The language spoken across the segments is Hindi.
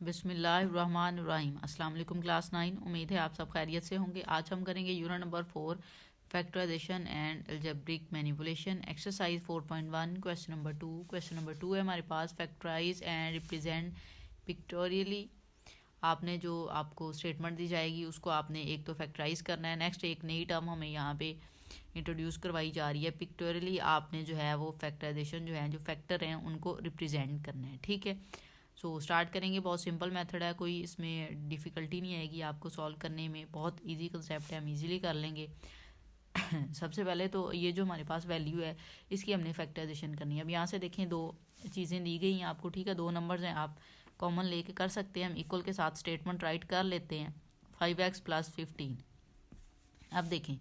बिस्मिल्लाहिर्रहमानिर्रहीम। अस्सलाम वालेकुम क्लास 9। उम्मीद है आप सब खैरियत से होंगे। आज हम करेंगे unit number 4 factorisation and algebraic manipulation exercise 4.1 question number 2। Question number 2 है हमारे पास, फैक्टराइज एंड रिप्रेजेंट पिक्टोरियली। आपने जो आपको स्टेटमेंट दी जाएगी उसको आपने एक तो फैक्टराइज करना है, नेक्स्ट एक नई टर्म हमें यहाँ पे इंट्रोड्यूस करवाई जा रही है। पिक्टोरियली आपने जो है वो फैक्टराइजेशन जो है जो फैक्टर हैं उनको रिप्रेजेंट करना है, ठीक है। सो स्टार्ट करेंगे। बहुत सिंपल मेथड है, कोई इसमें डिफ़िकल्टी नहीं आएगी आपको सॉल्व करने में, बहुत इजी कंसेप्ट है, हम इजीली कर लेंगे। सबसे पहले तो ये जो हमारे पास वैल्यू है इसकी हमने फैक्टराइजेशन करनी है। अब यहाँ से देखें दो चीज़ें दी गई हैं आपको, ठीक है। दो नंबर्स हैं, आप कॉमन लेके कर सकते हैं। हम इक्वल के साथ स्टेटमेंट राइट कर लेते हैं। 5x + 15। अब देखें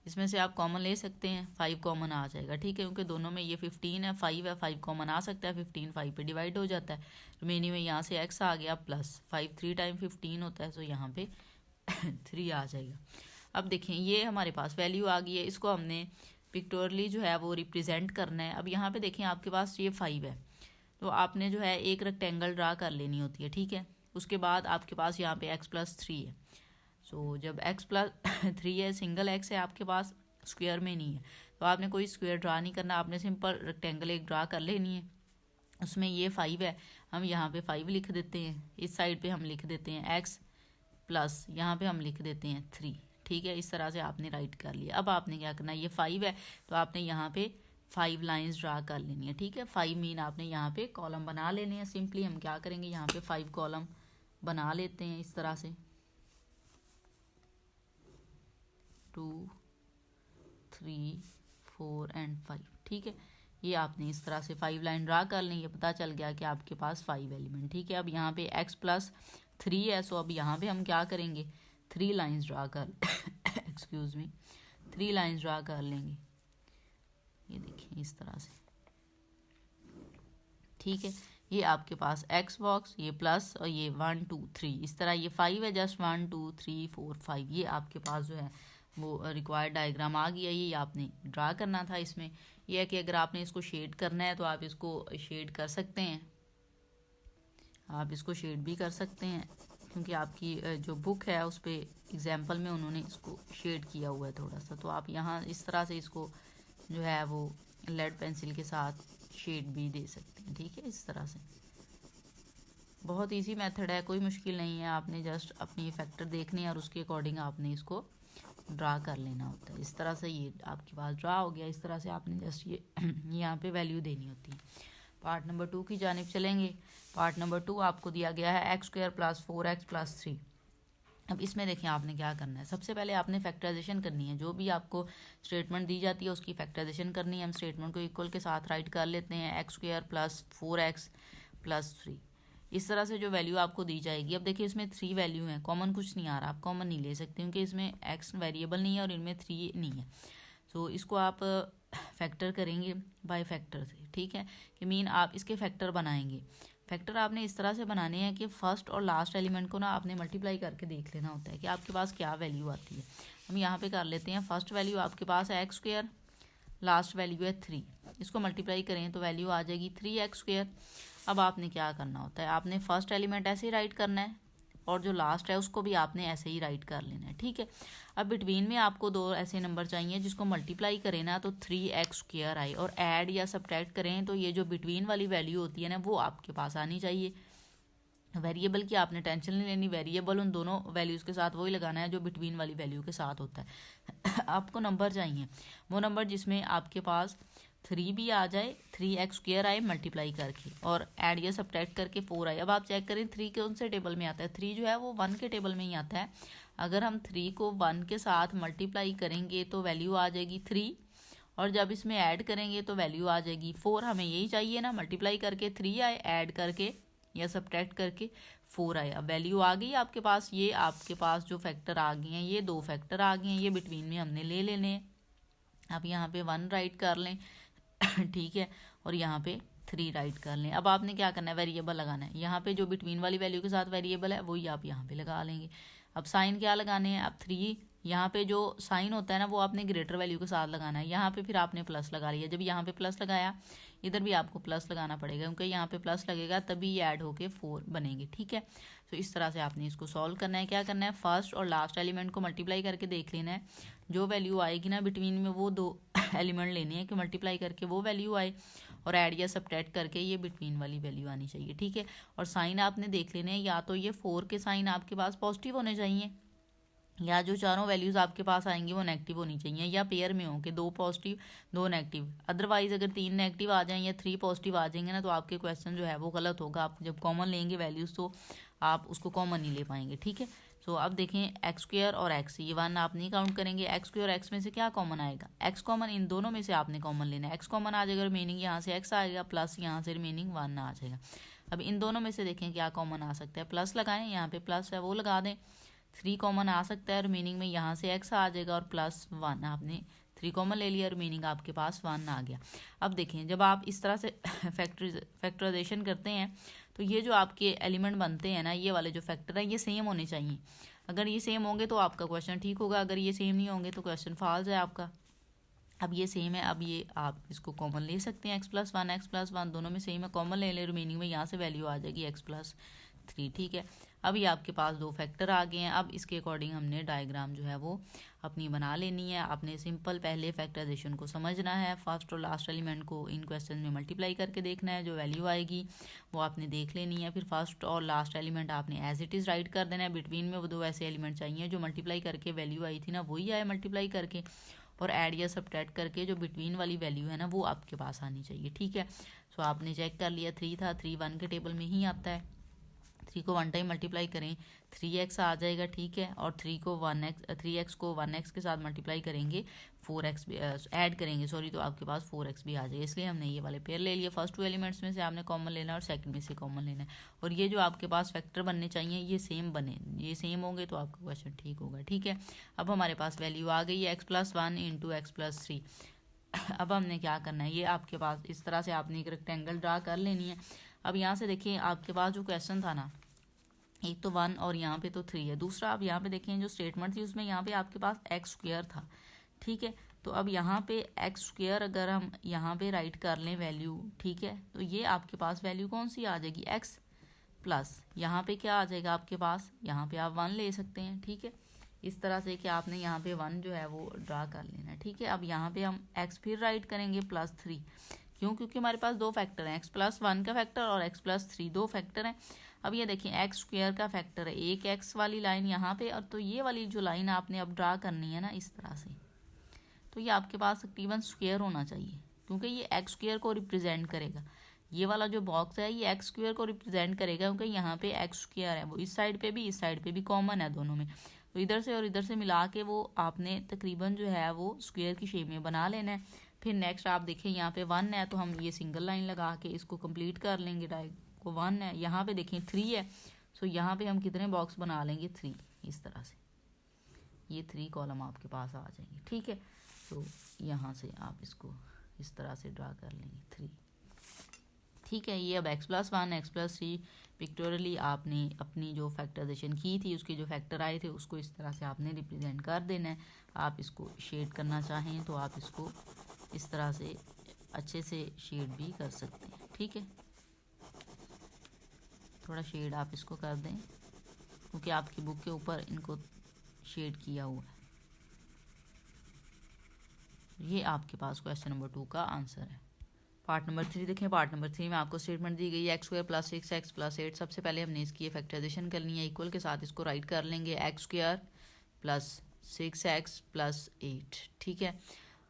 इसमें से आप कॉमन ले सकते हैं, 5 कॉमन आ जाएगा, ठीक है, क्योंकि दोनों में ये 15 है, 5 है, 5 कॉमन आ सकता है। 15 5 पे डिवाइड हो जाता है, रिमेनिंग में यहाँ से x आ गया प्लस 5 3 टाइम 15 होता है, तो यहाँ पे 3 आ जाएगा। अब देखें ये हमारे पास वैल्यू आ गई है, इसको हमने पिक्टोरियली जो है वो रिप्रेजेंट करना है। अब यहाँ पे देखें आपके पास ये 5 है, तो आपने जो है एक रेक्टेंगल ड्रा कर लेनी होती है, ठीक है। उसके बाद आपके पास यहाँ पे x + 3 है। सो जब x + 3 है, सिंगल x है आपके पास, स्क्वायर में नहीं है, तो आपने कोई स्क्वायर ड्रा नहीं करना, आपने सिंपल रेक्टेंगल एक ड्रा कर लेनी है। उसमें ये 5 है, हम यहाँ पे 5 लिख देते हैं, इस साइड पे हम लिख देते हैं x प्लस यहाँ पे हम लिख देते हैं 3, ठीक है। इस तरह से आपने राइट कर लिया। अब आपने क्या करना है, ये 5 है तो आपने यहाँ पे 5 लाइन्स ड्रा कर लेनी है, ठीक है। 5 मीन आपने यहाँ पे कॉलम बना लेने हैं। सिंपली हम क्या करेंगे, यहाँ पे 5 कॉलम बना लेते हैं इस तरह से, 2 3 4 एंड 5, ठीक है। ये आपने इस तरह से 5 लाइन ड्रा कर लें, ये पता चल गया कि आपके पास 5 एलिमेंट, ठीक है। अब यहाँ पे x + 3 है, सो अब यहाँ पे हम क्या करेंगे, 3 लाइन्स ड्रा कर एक्सक्यूज़ मी 3 लाइन्स ड्रा कर लेंगे, ये देखिए इस तरह से, ठीक है। ये आपके पास x बॉक्स, ये प्लस और ये 1 2 3, इस तरह ये 5 है, जस्ट 1 2 3 4 5, ये आपके पास जो है वो रिक्वायर्ड डायग्राम आ गया। ये आपने ड्रा करना था। इसमें यह है कि अगर आपने इसको शेड करना है तो आप इसको शेड कर सकते हैं, आप इसको शेड भी कर सकते हैं, क्योंकि आपकी जो बुक है उस पर एग्जाम्पल में उन्होंने इसको शेड किया हुआ है थोड़ा सा, तो आप यहाँ इस तरह से इसको जो है वो लेड पेंसिल के साथ शेड भी दे सकते हैं, ठीक है। इस तरह से बहुत इजी मेथड है, कोई मुश्किल नहीं है। आपने जस्ट अपनी फैक्टर देखने हैं और उसके अकॉर्डिंग आपने इसको ड्रा कर लेना होता है। इस तरह से ये आपके पास ड्रा हो गया। इस तरह से आपने जस्ट ये यहाँ पे वैल्यू देनी होती है। पार्ट नंबर 2 की जानिब चलेंगे। पार्ट नंबर 2 आपको दिया गया है x² + 4x + 3। अब इसमें देखें आपने क्या करना है, सबसे पहले आपने फैक्टराइजेशन करनी है। जो भी आपको स्टेटमेंट दी जाती है उसकी फैक्टराइजेशन करनी है। हम स्टेटमेंट को इक्वल के साथ राइट कर लेते हैं, x² + 4x + 3। इस तरह से जो वैल्यू आपको दी जाएगी, अब देखिए इसमें 3 वैल्यू हैं, कॉमन कुछ नहीं आ रहा, आप कॉमन नहीं ले सकते क्योंकि इसमें x वेरिएबल नहीं है और इनमें 3 नहीं है। सो इसको आप फैक्टर करेंगे बाय फैक्टर से, ठीक है, कि मीन आप इसके फैक्टर बनाएंगे। फैक्टर आपने इस तरह से बनाने हैं कि फर्स्ट और लास्ट एलिमेंट को ना आपने मल्टीप्लाई करके देख लेना होता है कि आपके पास क्या वैल्यू आती है। हम यहाँ पे कर लेते हैं, फर्स्ट वैल्यू आपके पास है x², लास्ट वैल्यू है 3, इसको मल्टीप्लाई करें तो वैल्यू आ जाएगी 3x²। अब आपने क्या करना होता है, आपने फर्स्ट एलिमेंट ऐसे ही राइट करना है और जो लास्ट है उसको भी आपने ऐसे ही राइट कर लेना है, ठीक है। अब बिटवीन में आपको दो ऐसे नंबर चाहिए जिसको मल्टीप्लाई करें ना तो 3x² आए, और ऐड या सब्ट्रैक्ट करें तो ये जो बिटवीन वाली वैल्यू होती है ना वो आपके पास आनी चाहिए। वेरिएबल की आपने टेंशन नहीं लेनी, वेरिएबल उन दोनों वैल्यूज़ के साथ वही लगाना है जो बिटवीन वाली वैल्यू के साथ होता है। आपको नंबर चाहिए वो नंबर जिसमें आपके पास 3 भी आ जाए, 3x² आए मल्टीप्लाई करके, और ऐड या सब्ट्रैक्ट करके 4 आए। अब आप चेक करें 3 कौन से टेबल में आता है, 3 जो है वो 1 के टेबल में ही आता है। अगर हम 3 को 1 के साथ मल्टीप्लाई करेंगे तो वैल्यू आ जाएगी 3, और जब इसमें ऐड करेंगे तो वैल्यू आ जाएगी 4। हमें यही चाहिए ना, मल्टीप्लाई करके 3 आए, ऐड करके या सब्ट्रैक्ट करके 4 आए। अब वैल्यू आ गई आपके पास। ये आपके पास जो फैक्टर आ गए हैं, ये 2 फैक्टर आ गए हैं, ये बिटवीन में हमने ले लेने हैं। आप यहाँ पे 1 राइट कर लें ठीक है, और यहाँ पे 3 राइट कर लें। अब आपने क्या करना है, वेरिएबल लगाना है। यहाँ पे जो बिटवीन वाली वैल्यू के साथ वेरिएबल है वही आप यहाँ पे लगा लेंगे। अब साइन क्या लगाने हैं, अब 3 यहाँ पे जो साइन होता है ना वो आपने ग्रेटर वैल्यू के साथ लगाना है। यहाँ पे फिर आपने प्लस लगा लिया, जब यहाँ पे प्लस लगाया इधर भी आपको प्लस लगाना पड़ेगा, क्योंकि यहाँ पे प्लस लगेगा तभी ये ऐड होके 4 बनेंगे। ठीक है, तो इस तरह से आपने इसको सॉल्व करना है। क्या करना है, फर्स्ट और लास्ट एलिमेंट को मल्टीप्लाई करके देख लेना है, जो वैल्यू आएगी ना बिटवीन में वो दो एलिमेंट लेने हैं कि मल्टीप्लाई करके वो वैल्यू आए और ऐड या सब्ट्रैक्ट करके ये बिटवीन वाली वैल्यू आनी चाहिए। ठीक है, और साइन आपने देख लेने हैं, या तो ये 4 के साइन आपके पास पॉजिटिव होने चाहिए, या जो चारों वैल्यूज़ आपके पास आएंगी वो नेगेटिव होनी चाहिए, या पेयर में हो कि 2 पॉजिटिव 2 नेगेटिव। अदरवाइज अगर 3 नेगेटिव आ जाएं या 3 पॉजिटिव आ जाएंगे ना तो आपके क्वेश्चन जो है वो गलत होगा। आप जब कॉमन लेंगे वैल्यूज़ तो आप उसको कॉमन नहीं ले पाएंगे। ठीक है, सो अब देखें एक्स स्क्वायर और एक्स, ये 1 आप नहीं काउंट करेंगे। एक्स स्क्वायर और एक्स में से क्या कॉमन आएगा, एक्स कॉमन, इन दोनों में से आपने कॉमन लेना है। एक्स कॉमन आ जाएगा, रिमेनिंग यहाँ से एक्स आएगा, प्लस यहाँ से रिमेनिंग 1 आ जाएगा। अब इन दोनों में से देखें क्या कॉमन आ सकता है, प्लस लगाएं, यहाँ पे प्लस है वो लगा दें। 3 कॉमन आ सकता है, रिमेनिंग में यहाँ से एक्स आ जाएगा और प्लस 1, आपने 3 कॉमन ले लिया, रिमेनिंग आपके पास 1 आ गया। अब देखें जब आप इस तरह से फैक्टराइजेशन करते हैं तो ये जो आपके एलिमेंट बनते हैं ना, ये वाले जो फैक्टर हैं ये सेम होने चाहिए। अगर ये सेम होंगे तो आपका क्वेश्चन ठीक होगा, अगर ये सेम नहीं होंगे तो क्वेश्चन फॉल्स है आपका। अब ये सेम है, अब ये आप इसको कॉमन ले सकते हैं, x+1 दोनों में सेम है, कॉमन ले लें, रिमेनिंग में यहाँ से वैल्यू आ जाएगी x+3। ठीक है, अब ये आपके पास 2 फैक्टर आ गए हैं। अब इसके अकॉर्डिंग हमने डायग्राम जो है वो अपनी बना लेनी है। आपने सिंपल पहले फैक्टराइजेशन को समझना है, फर्स्ट और लास्ट एलिमेंट को इन क्वेश्चन में मल्टीप्लाई करके देखना है, जो वैल्यू आएगी वो आपने देख लेनी है। फिर फर्स्ट और लास्ट एलिमेंट आपने एज इट इज़ राइट कर देना है, बिटवीन में वो 2 ऐसे एलिमेंट चाहिए जो मल्टीप्लाई करके वैल्यू आई थी ना वही आए मल्टीप्लाई करके, और ऐड या सब्ट्रैक्ट करके जो बिटवीन वाली वैल्यू है ना वो आपके पास आनी चाहिए। ठीक है, सो आपने चेक कर लिया 3 था, 3 1 के टेबल में ही आता है, 3 को 1 टाइम मल्टीप्लाई करें 3x आ जाएगा। ठीक है, और 3x को 1x के साथ मल्टीप्लाई करेंगे 4x भी ऐड करेंगे सॉरी, तो आपके पास 4x भी आ जाएगा। इसलिए हमने ये वाले पेयर ले लिए। फर्स्ट 2 एलिमेंट्स में से आपने कॉमन लेना है और सेकंड में से कॉमन लेना है, और ये जो आपके पास फैक्टर बनने चाहिए ये सेम बने, ये सेम होंगे तो आपका क्वेश्चन ठीक होगा। ठीक है, अब हमारे पास वैल्यू आ गई है x+1 इंटू x+3। अब हमने क्या करना है, ये आपके पास इस तरह से आपने एक रेक्टेंगल ड्रा कर लेनी है। अब यहाँ से देखिए आपके पास जो क्वेश्चन था ना, एक तो 1 और यहाँ पे तो 3 है, दूसरा आप यहाँ पे देखें जो स्टेटमेंट थी उसमें यहाँ पे आपके पास एक्स स्क्वायर था। ठीक है, तो अब यहाँ पे एक्स स्क्वायर अगर हम यहाँ पे राइट कर लें वैल्यू, ठीक है, तो ये आपके पास वैल्यू कौन सी आ जाएगी, एक्स प्लस यहाँ पे क्या आ जाएगा आपके पास, यहाँ पे आप 1 ले सकते हैं। ठीक है, इस तरह से कि आपने यहाँ पे 1 जो है वो ड्रा कर लेना है। ठीक है, अब यहाँ पे हम एक्स फिर राइट करेंगे +3, क्यों, क्योंकि हमारे पास 2 फैक्टर हैं, x+1 का फैक्टर और x+3 2 फैक्टर हैं। अब ये देखिए एक्स स्क्वायर का फैक्टर है, एक एक्स वाली लाइन यहाँ पे, और तो ये वाली जो लाइन आपने अब ड्रा करनी है ना इस तरह से, तो ये आपके पास तकरीबन स्क्वायर होना चाहिए, क्योंकि ये एक्स स्क्वायर को रिप्रेजेंट करेगा। ये वाला जो बॉक्स है ये एक्स स्क्वायर को रिप्रेजेंट करेगा, क्योंकि यहाँ पे एक्स स्क्वायर है, वो इस साइड पे भी कॉमन है दोनों में, तो इधर से और इधर से मिला के वो आपने तकरीबन जो है वो स्क्वायर की शेप में बना लेना है। फिर नेक्स्ट आप देखें यहाँ पे 1 है, तो हम ये सिंगल लाइन लगा के इसको कंप्लीट कर लेंगे। को 1 है, यहाँ पे देखें 3 है, सो यहाँ पे हम कितने बॉक्स बना लेंगे 3, इस तरह से ये 3 कॉलम आपके पास आ जाएंगे। ठीक है, तो यहाँ से आप इसको इस तरह से ड्रा कर लेंगे 3। ठीक है, ये अब x+1 x+3 पिक्टोरियली आपने अपनी जो फैक्टराइजेशन की थी उसके जो फैक्टर आए थे उसको इस तरह से आपने रिप्रेजेंट कर देना है। आप इसको शेड करना चाहें तो आप इसको इस तरह से अच्छे से शेड भी कर सकते हैं। ठीक है, थोड़ा शेड आप इसको कर दें, क्योंकि आपकी बुक के ऊपर इनको शेड किया हुआ है। ये आपके पास क्वेश्चन नंबर 2 का आंसर है। पार्ट नंबर 3 देखें, पार्ट नंबर 3 में आपको स्टेटमेंट दी गई है x² + 6x + 8। सबसे पहले हमने इसकी फैक्टराइजेशन करनी है, इक्वल के साथ इसको राइट कर लेंगे x² + 6x + 8। ठीक है,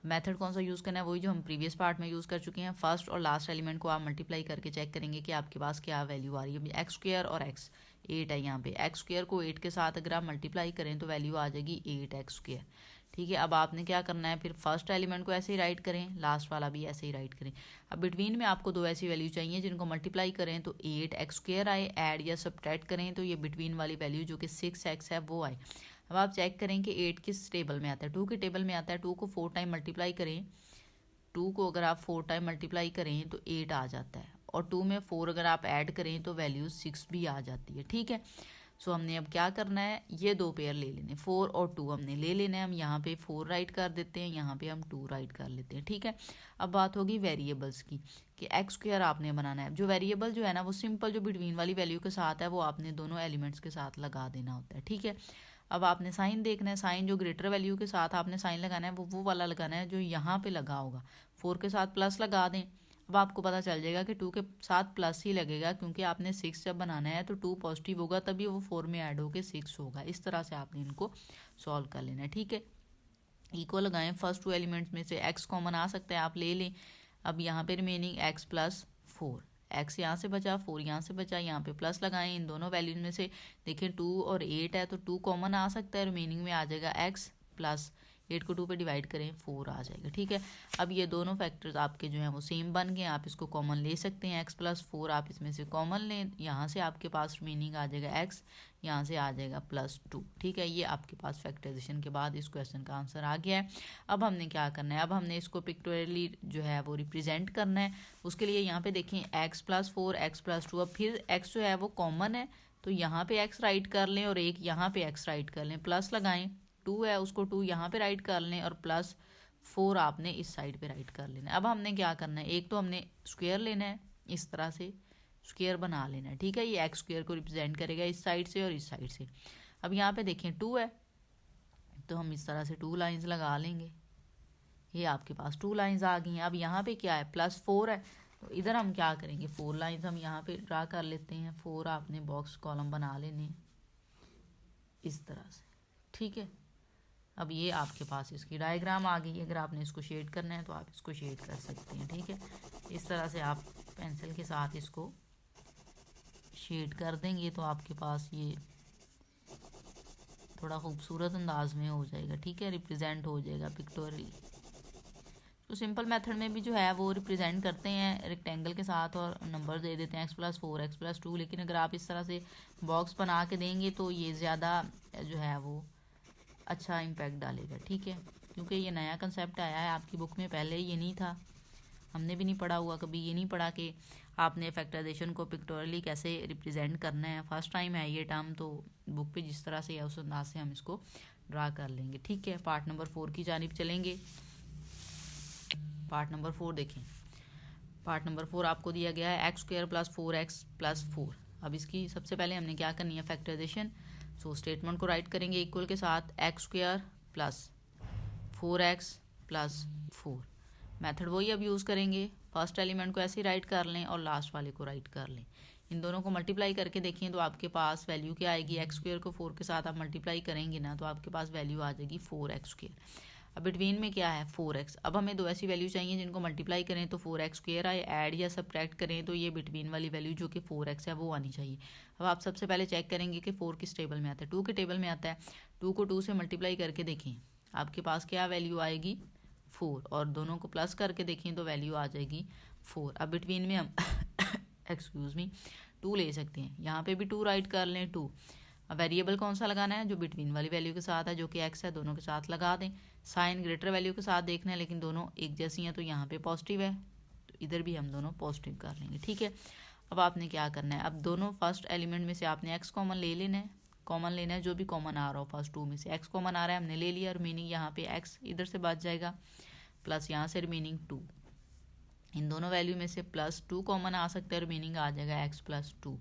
मेथड कौन सा यूज़ करना है, वही जो हम प्रीवियस पार्ट में यूज़ कर चुके हैं। फर्स्ट और लास्ट एलिमेंट को आप मल्टीप्लाई करके चेक करेंगे कि आपके पास क्या वैल्यू आ रही है। x² और x 8 है, यहाँ पे x² को 8 के साथ अगर आप मल्टीप्लाई करें तो वैल्यू आ जाएगी 8x²। ठीक है, अब आपने क्या करना है, फिर फर्स्ट एलिमेंट को ऐसे ही राइट करें, लास्ट वाला भी ऐसे ही राइट करें। अब बिटवीन में आपको 2 ऐसी वैल्यू चाहिए जिनको मल्टीप्लाई करें तो 8x² आए, ऐड या सब्ट्रैक्ट करें तो ये बिटवीन वाली वैल्यू जो कि 6x है वो आए। अब आप चेक करें कि 8 किस टेबल में आता है, 2 के टेबल में आता है। 2 को 4 टाइम मल्टीप्लाई करें, 2 को अगर आप 4 टाइम मल्टीप्लाई करें तो 8 आ जाता है, और 2 में 4 अगर आप ऐड करें तो वैल्यू 6 भी आ जाती है। ठीक है, सो हमने अब क्या करना है, ये दो पेयर ले लेने, 4 और 2 हमने ले लेने हैं। हम यहाँ पे 4 राइट कर देते हैं, यहाँ पे हम 2 राइट कर लेते हैं, ठीक है। अब बात होगी वेरिएबल्स की कि एक्स स्क्वायर आपने बनाना है। जो वेरिएबल जो है ना वो सिंपल जो बिटवीन वाली वैल्यू के साथ है वो आपने दोनों एलिमेंट्स के साथ लगा देना होता है, ठीक है। अब आपने साइन देखना है, साइन जो ग्रेटर वैल्यू के साथ आपने साइन लगाना है वो वाला लगाना है जो यहाँ पे लगा होगा। 4 के साथ प्लस लगा दें। अब आपको पता चल जाएगा कि 2 के साथ प्लस ही लगेगा, क्योंकि आपने 6 जब बनाना है तो 2 पॉजिटिव होगा तभी वो 4 में ऐड होकर 6 होगा। इस तरह से आपने इनको सॉल्व कर लेना है, ठीक है। इक्वल लगाएं, फर्स्ट 2 एलिमेंट्स में से x कॉमन आ सकता है, आप ले लें। अब यहाँ पे रिमेनिंग x प्लस 4, x यहाँ से बचा, 4 यहाँ से बचा, यहाँ पे प्लस लगाएं। इन दोनों वैल्यूज में से देखें 2 और 8 है तो 2 कॉमन आ सकता है, रिमेनिंग में आ जाएगा x प्लस 8 को 2 पे डिवाइड करें 4 आ जाएगा, ठीक है। अब ये दोनों फैक्टर्स आपके जो हैं वो सेम बन गए, आप इसको कॉमन ले सकते हैं। x प्लस 4 आप इसमें से कॉमन लें, यहाँ से आपके पास रिमेनिंग आ जाएगा x, यहाँ से आ जाएगा प्लस 2, ठीक है। ये आपके पास फैक्टराइजेशन के बाद इस क्वेश्चन का आंसर आ गया है। अब हमने क्या करना है, अब हमने इसको पिक्टोरियली जो है वो रिप्रेजेंट करना है। उसके लिए यहाँ पे देखें x प्लस 4 x प्लस 2, अब फिर x जो है वो कॉमन है तो यहाँ पे x राइट कर लें और एक यहाँ पे x राइट कर लें, प्लस लगाएं। 2 है उसको 2 यहाँ पे राइट कर लें और प्लस 4 आपने इस साइड पे राइट कर लेना है। अब हमने क्या करना है, एक तो हमने स्क्वायर लेना है, इस तरह से स्क्वायर बना लेना है, ठीक है। ये एक्स स्क्वायर को रिप्रेजेंट करेगा इस साइड से और इस साइड से। अब यहाँ पे देखें 2 है तो हम इस तरह से 2 लाइंस लगा लेंगे, ये आपके पास 2 लाइंस आ गई हैं। अब यहाँ पे क्या है, प्लस 4 है तो इधर हम क्या करेंगे, 4 लाइंस हम यहाँ पे ड्रा कर लेते हैं। 4 आपने बॉक्स कॉलम बना लेने इस तरह से, ठीक है। अब ये आपके पास इसकी डायग्राम आ गई। अगर आपने इसको शेड करना है तो आप इसको शेड कर सकते हैं, ठीक है। इस तरह से आप पेंसिल के साथ इसको शेड कर देंगे तो आपके पास ये थोड़ा खूबसूरत अंदाज में हो जाएगा, ठीक है, रिप्रेजेंट हो जाएगा पिक्टोरियली। तो सिंपल मेथड में भी जो है वो रिप्रेजेंट करते हैं रेक्टेंगल के साथ और नंबर दे देते हैं x प्लस 4 x प्लस 2, लेकिन अगर आप इस तरह से बॉक्स बना के देंगे तो ये ज़्यादा जो है वो अच्छा इम्पैक्ट डालेगा, ठीक है। क्योंकि ये नया कंसेप्ट आया है आपकी बुक में, पहले ये नहीं था, हमने भी नहीं पढ़ा हुआ कभी, ये नहीं पढ़ा कि आपने फैक्टराइजेशन को पिक्टोरियली कैसे रिप्रेजेंट करना है। फर्स्ट टाइम है ये टर्म, तो बुक पे जिस तरह से है उस अंदाज से हम इसको ड्रा कर लेंगे, ठीक है। पार्ट नंबर 4 की जानिब चलेंगे। पार्ट नंबर 4 देखें। पार्ट नंबर 4 आपको दिया गया है x square plus 4x plus 4। अब इसकी सबसे पहले हमने क्या करनी है, फैक्टराइजेशन। सो स्टेटमेंट को राइट करेंगे इक्वल के साथ x square plus 4x plus 4। Method वही अब यूज़ करेंगे, फर्स्ट एलिमेंट को ऐसे ही राइट कर लें और लास्ट वाले को राइट कर लें। इन दोनों को मल्टीप्लाई करके देखें तो आपके पास वैल्यू क्या आएगी, x स्क्वायर को 4 के साथ आप मल्टीप्लाई करेंगे ना तो आपके पास वैल्यू आ जाएगी 4x स्क्वायर। अब बिटवीन में क्या है 4x। अब हमें दो ऐसी वैल्यू चाहिए जिनको मल्टीप्लाई करें तो 4x स्क्वायर आए, ऐड या सब्ट्रैक्ट करें तो ये बिटवीन वाली वैल्यू जो कि 4x है वो आनी चाहिए। अब आप सबसे पहले चेक करेंगे कि 4 किस टेबल में आता है, 2 के टेबल में आता है। 2 को 2 से मल्टीप्लाई करके देखें आपके पास क्या वैल्यू आएगी 4, और दोनों को प्लस करके देखें तो वैल्यू आ जाएगी 4। अब बिटवीन में हम एक्सक्यूज़ मी 2 ले सकते हैं, यहाँ पे भी 2 राइट कर लें 2। अब वेरिएबल कौन सा लगाना है, जो बिटवीन वाली वैल्यू के साथ है जो कि x है, दोनों के साथ लगा दें। साइन ग्रेटर वैल्यू के साथ देखना है लेकिन दोनों एक जैसी हैं तो यहाँ पे पॉजिटिव है तो इधर भी हम दोनों पॉजिटिव कर लेंगे, ठीक है। अब आपने क्या करना है, अब दोनों फर्स्ट एलिमेंट में से आपने x कॉमन ले लेना है, कॉमन लेना है जो भी कॉमन आ रहा हो। फर्स्ट 2 में से x कॉमन आ रहा है हमने ले लिया, रिमेनिंग यहाँ पे x इधर से बच जाएगा प्लस यहाँ से रिमेनिंग 2। इन दोनों वैल्यू में से प्लस 2 कॉमन आ सकता है, रिमेनिंग आ जाएगा x प्लस 2,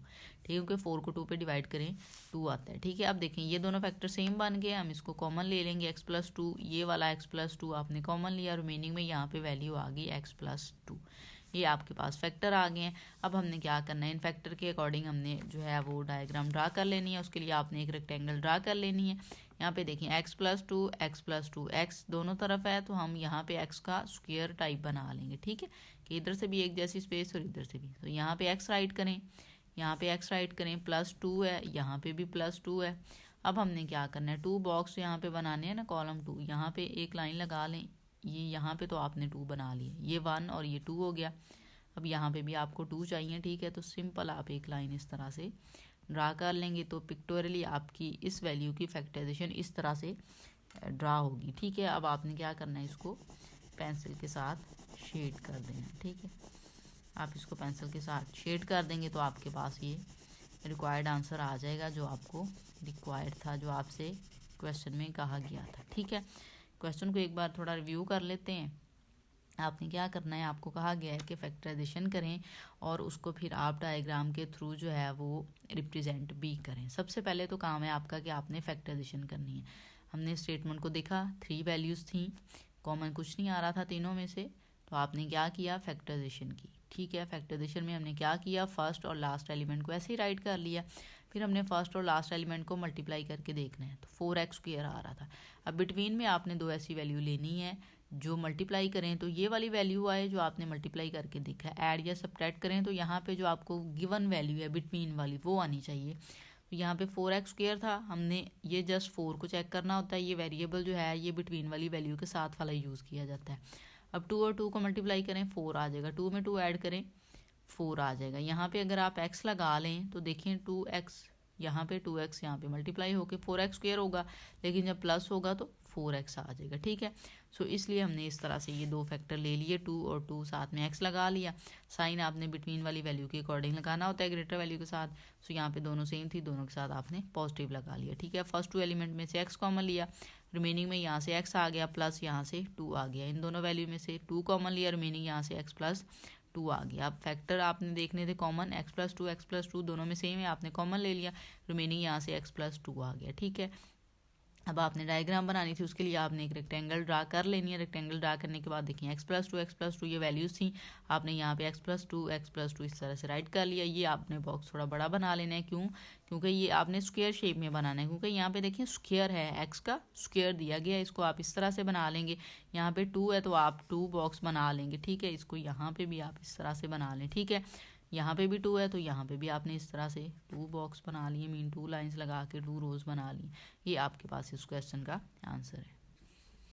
ठीक है, क्योंकि 4 को 2 पे डिवाइड करें 2 आता है, ठीक है। अब देखें ये दोनों फैक्टर सेम बन गए, हम इसको कॉमन ले लेंगे x प्लस 2, ये वाला x प्लस 2 आपने कॉमन लिया, रिमेनिंग में यहाँ पे वैल्यू आ गई x प्लस 2। ये आपके पास फैक्टर आ गए हैं। अब हमने क्या करना है, इन फैक्टर के अकॉर्डिंग हमने जो है वो डायग्राम ड्रा कर लेनी है। उसके लिए आपने एक रेक्टेंगल ड्रा कर लेनी है। यहाँ पे देखें x प्लस 2 x दोनों तरफ है तो हम यहाँ पे x का स्क्वायर टाइप बना लेंगे, ठीक है, कि इधर से भी एक जैसी स्पेस और इधर से भी। तो यहाँ पे x राइट करें, यहाँ पे x राइट करें, प्लस 2 है, यहाँ पे भी प्लस 2 है। अब हमने क्या करना है, 2 बॉक्स यहाँ पे बनाने हैं ना, कॉलम 2, यहाँ पे एक लाइन लगा लें। ये यहाँ पे तो आपने 2 बना लिए, ये 1 और ये 2 हो गया। अब यहाँ पे भी आपको 2 चाहिए, ठीक है, तो सिंपल आप एक लाइन इस तरह से ड्रा कर लेंगे तो पिक्टोरियली आपकी इस वैल्यू की फैक्टराइजेशन इस तरह से ड्रा होगी, ठीक है। अब आपने क्या करना है, इसको पेंसिल के साथ शेड कर देना, ठीक है। आप इसको पेंसिल के साथ शेड कर देंगे तो आपके पास ये रिक्वायर्ड आंसर आ जाएगा जो आपको रिक्वायर्ड था, जो आपसे क्वेश्चन में कहा गया था। ठीक है, क्वेश्चन को एक बार थोड़ा रिव्यू कर लेते हैं। आपने क्या करना है, आपको कहा गया है कि फैक्टराइजेशन करें और उसको फिर आप डायग्राम के थ्रू जो है वो रिप्रेजेंट भी करें। सबसे पहले तो काम है आपका कि आपने फैक्टराइजेशन करनी है। हमने स्टेटमेंट को देखा, 3 वैल्यूज़ थी, कॉमन कुछ नहीं आ रहा था तीनों में से, तो आपने क्या किया, फैक्टराइजेशन की। ठीक है, फैक्टराइजेशन में हमने क्या किया, फर्स्ट और लास्ट एलिमेंट को ऐसे ही राइट कर लिया। फिर हमने फर्स्ट और लास्ट एलिमेंट को मल्टीप्लाई करके देखना है, तो 4x² आ रहा था। अब बिटवीन में आपने दो ऐसी वैल्यू लेनी है जो मल्टीप्लाई करें तो ये वाली वैल्यू आए जो आपने मल्टीप्लाई करके देखा है। ऐड या सब्ट्रैक्ट करें तो यहाँ पे जो आपको गिवन वैल्यू है बिटवीन वाली वो आनी चाहिए। तो यहाँ पे 4x² था, हमने ये जस्ट 4 को चेक करना होता है। ये वेरिएबल जो है ये बिटवीन वाली वैल्यू के साथ वाला यूज़ किया जाता है। अब 2 और 2 को मल्टीप्लाई करें, 4 आ जाएगा। 2 में 2 ऐड करें, 4 आ जाएगा। यहाँ पे अगर आप x लगा लें तो देखें 2x यहाँ पे 2x यहाँ पे मल्टीप्लाई होके 4x² होगा, लेकिन जब प्लस होगा तो 4x आ जाएगा। ठीक है, सो इसलिए हमने इस तरह से ये दो फैक्टर ले लिए, 2 और 2 साथ में x लगा लिया। साइन आपने बिटवीन वाली वैल्यू के अकॉर्डिंग लगाना होता है ग्रेटर वैल्यू के साथ। सो यहाँ पे दोनों सेम थी, दोनों के साथ आपने पॉजिटिव लगा लिया। ठीक है, फर्स्ट 2 एलिमेंट में से x कॉमन लिया, रिमेनिंग में यहाँ से x आ गया प्लस यहाँ से 2 आ गया। इन दोनों वैल्यू में से 2 कॉमन लिया, रिमेनिंग यहाँ से x प्लस 2 आ गया। अब फैक्टर आपने देखने थे कॉमन, x प्लस टू दोनों में सेम है, आपने कॉमन ले लिया, रिमेनिंग यहाँ से x प्लस 2 आ गया। ठीक है, अब आपने डायग्राम बनानी थी, उसके लिए आपने एक रेक्टेंगल ड्रा कर लेनी है। रेक्टेंगल ड्रा करने के बाद देखिए x प्लस टू ये वैल्यूज़ थी, आपने यहाँ पे x प्लस टू इस तरह से राइट कर लिया। ये आपने बॉक्स थोड़ा बड़ा बना लेना है, क्यों, क्योंकि ये आपने स्क्वायर शेप में बनाना है, क्योंकि यहाँ पे देखिए स्क्वायर है, x का स्क्वायर दिया गया है। इसको आप इस तरह से बना लेंगे, यहाँ पे 2 है तो आप 2 बॉक्स बना लेंगे। ठीक है, इसको यहाँ पे भी आप इस तरह से बना लें। ठीक है, यहाँ पे भी 2 है तो यहाँ पे भी आपने इस तरह से 2 बॉक्स बना लिए, मीन 2 लाइंस लगा के 2 रोज बना ली। ये आपके पास इस क्वेश्चन का आंसर है।